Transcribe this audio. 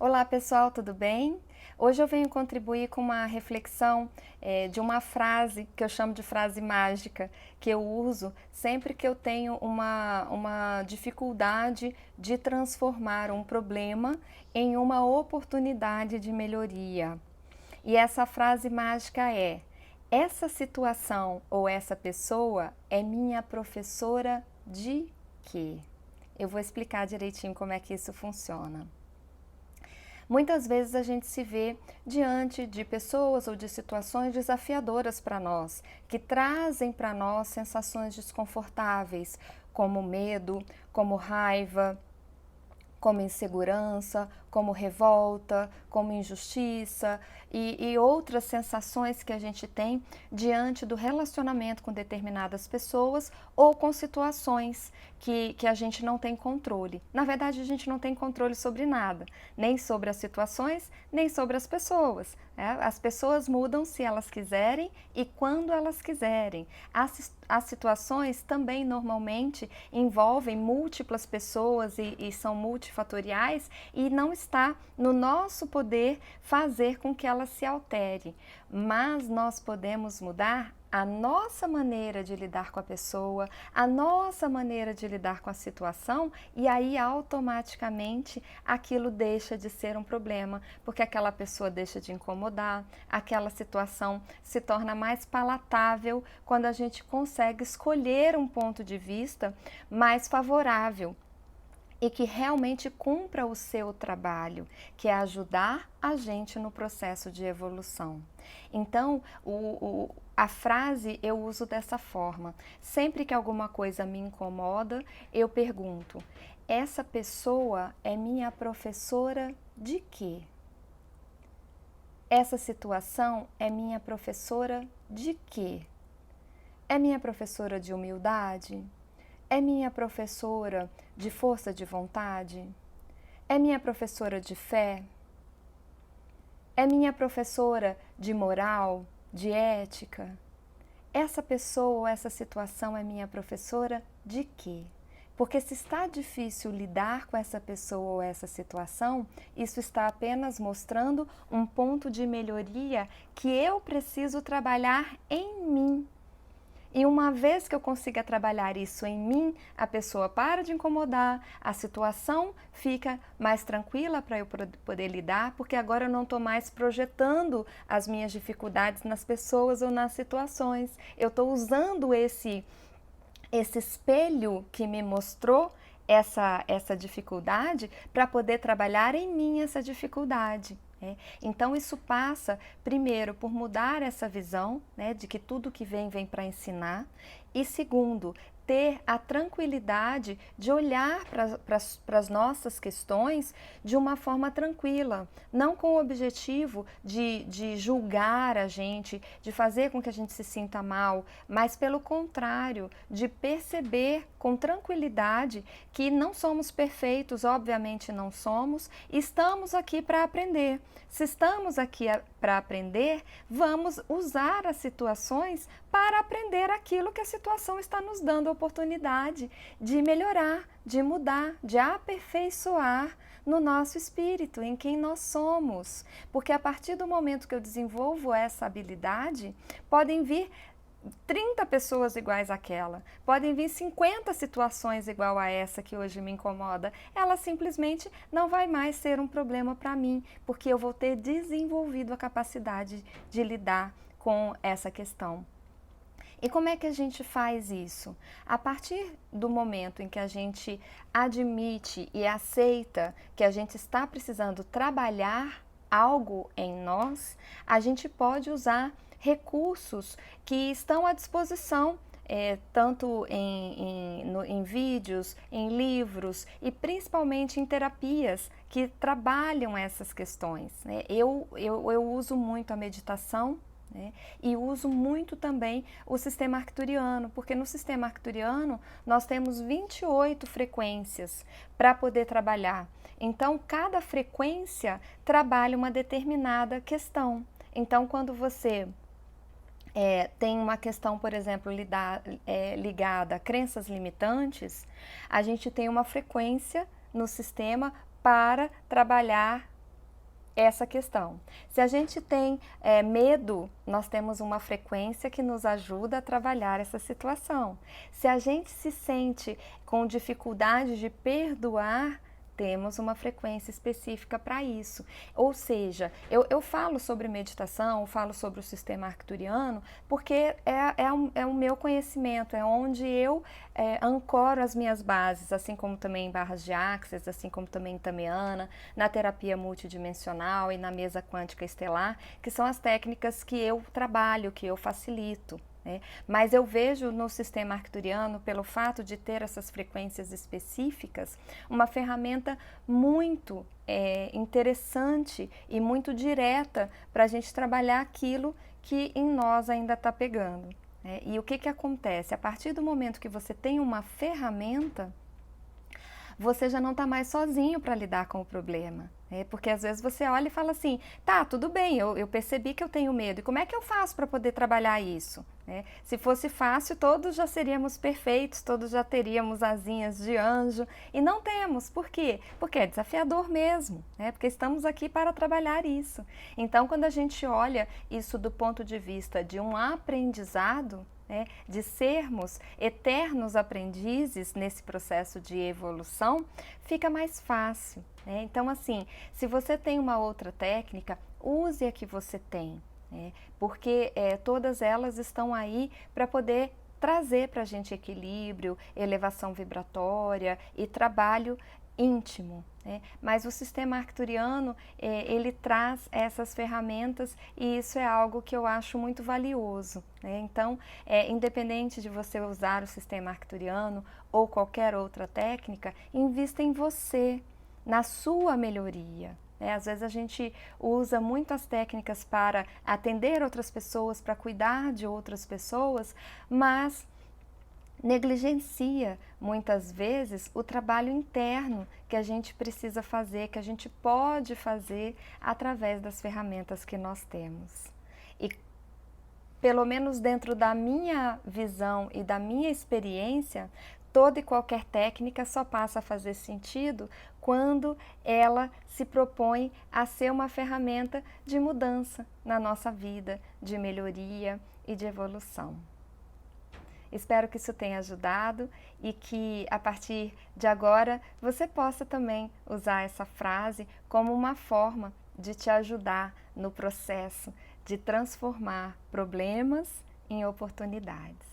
Olá pessoal, tudo bem? Hoje eu venho contribuir com uma reflexão de uma frase que eu chamo de frase mágica, que eu uso sempre que eu tenho uma dificuldade de transformar um problema em uma oportunidade de melhoria. E essa frase mágica é: essa situação ou essa pessoa é minha professora de quê? Eu vou explicar direitinho como é que isso funciona. Muitas vezes a gente se vê diante de pessoas ou de situações desafiadoras para nós, que trazem para nós sensações desconfortáveis, como medo, como raiva, como insegurança, como revolta, como injustiça e outras sensações que a gente tem diante do relacionamento com determinadas pessoas ou com situações que a gente não tem controle. Na verdade, a gente não tem controle sobre nada, nem sobre as situações, nem sobre as pessoas. As pessoas mudam se elas quiserem e quando elas quiserem. As situações também normalmente envolvem múltiplas pessoas e são multifatoriais e não está no nosso poder fazer com que elas se alterem. Mas nós podemos mudar a nossa maneira de lidar com a pessoa, a nossa maneira de lidar com a situação, e aí automaticamente aquilo deixa de ser um problema, porque aquela pessoa deixa de incomodar, aquela situação se torna mais palatável quando a gente consegue escolher um ponto de vista mais favorável e que realmente cumpra o seu trabalho, que é ajudar a gente no processo de evolução. Então, a frase eu uso dessa forma. Sempre que alguma coisa me incomoda, eu pergunto: essa pessoa é minha professora de quê? Essa situação é minha professora de quê? É minha professora de humildade? É minha professora de força de vontade? É minha professora de fé? É minha professora de moral, de ética? Essa pessoa ou essa situação é minha professora de quê? Porque se está difícil lidar com essa pessoa ou essa situação, isso está apenas mostrando um ponto de melhoria que eu preciso trabalhar em mim. E uma vez que eu consiga trabalhar isso em mim, a pessoa para de incomodar, a situação fica mais tranquila para eu poder lidar, porque agora eu não estou mais projetando as minhas dificuldades nas pessoas ou nas situações. Eu estou usando esse espelho que me mostrou essa dificuldade para poder trabalhar em mim essa dificuldade. Então isso passa primeiro por mudar essa visão, de que tudo que vem para ensinar, e segundo, ter a tranquilidade de olhar para as nossas questões de uma forma tranquila, não com o objetivo de julgar a gente, de fazer com que a gente se sinta mal, mas pelo contrário, de perceber com tranquilidade que não somos perfeitos, obviamente não somos, estamos aqui para aprender. Se estamos aqui para aprender, vamos usar as situações para aprender aquilo que a situação está nos dando a oportunidade de melhorar, de mudar, de aperfeiçoar no nosso espírito, em quem nós somos. Porque a partir do momento que eu desenvolvo essa habilidade, podem vir 30 pessoas iguais àquela, podem vir 50 situações igual a essa que hoje me incomoda, ela simplesmente não vai mais ser um problema para mim, porque eu vou ter desenvolvido a capacidade de lidar com essa questão. E como é que a gente faz isso? A partir do momento em que a gente admite e aceita que a gente está precisando trabalhar algo em nós, a gente pode usar recursos que estão à disposição, tanto em vídeos, em livros e principalmente em terapias que trabalham essas questões. Eu uso muito a meditação, e uso muito também o sistema arcturiano, porque no sistema arcturiano nós temos 28 frequências para poder trabalhar. Então, cada frequência trabalha uma determinada questão. Então, quando você tem uma questão, por exemplo, ligada a crenças limitantes, a gente tem uma frequência no sistema para trabalhar essa questão. Se a gente tem medo, nós temos uma frequência que nos ajuda a trabalhar essa situação. Se a gente se sente com dificuldade de perdoar, temos uma frequência específica para isso. Ou seja, eu falo sobre meditação, falo sobre o sistema arcturiano, porque é o meu conhecimento, é onde eu ancoro as minhas bases, assim como também em barras de Access, assim como também em Tamiana, na terapia multidimensional e na mesa quântica estelar, que são as técnicas que eu trabalho, que eu facilito. Mas eu vejo no sistema arcturiano, pelo fato de ter essas frequências específicas, uma ferramenta muito interessante e muito direta para a gente trabalhar aquilo que em nós ainda está pegando. E o que acontece? A partir do momento que você tem uma ferramenta, você já não está mais sozinho para lidar com o problema. Porque às vezes você olha e fala assim, tá, tudo bem, eu percebi que eu tenho medo, e como é que eu faço para poder trabalhar isso? Se fosse fácil, todos já seríamos perfeitos, todos já teríamos asinhas de anjo, e não temos. Por quê? Porque é desafiador mesmo, porque estamos aqui para trabalhar isso. Então, quando a gente olha isso do ponto de vista de um aprendizado, de sermos eternos aprendizes nesse processo de evolução, fica mais fácil. Então, assim, se você tem uma outra técnica, use a que você tem, porque todas elas estão aí para poder trazer para a gente equilíbrio, elevação vibratória e trabalho íntimo. Mas o sistema arcturiano, ele traz essas ferramentas e isso é algo que eu acho muito valioso. Então, independente de você usar o sistema arcturiano ou qualquer outra técnica, invista em você, na sua melhoria. Às vezes a gente usa muitas técnicas para atender outras pessoas, para cuidar de outras pessoas, mas negligencia muitas vezes o trabalho interno que a gente precisa fazer, que a gente pode fazer através das ferramentas que nós temos. E pelo menos dentro da minha visão e da minha experiência, toda e qualquer técnica só passa a fazer sentido quando ela se propõe a ser uma ferramenta de mudança na nossa vida, de melhoria e de evolução. Espero que isso tenha ajudado e que a partir de agora você possa também usar essa frase como uma forma de te ajudar no processo de transformar problemas em oportunidades.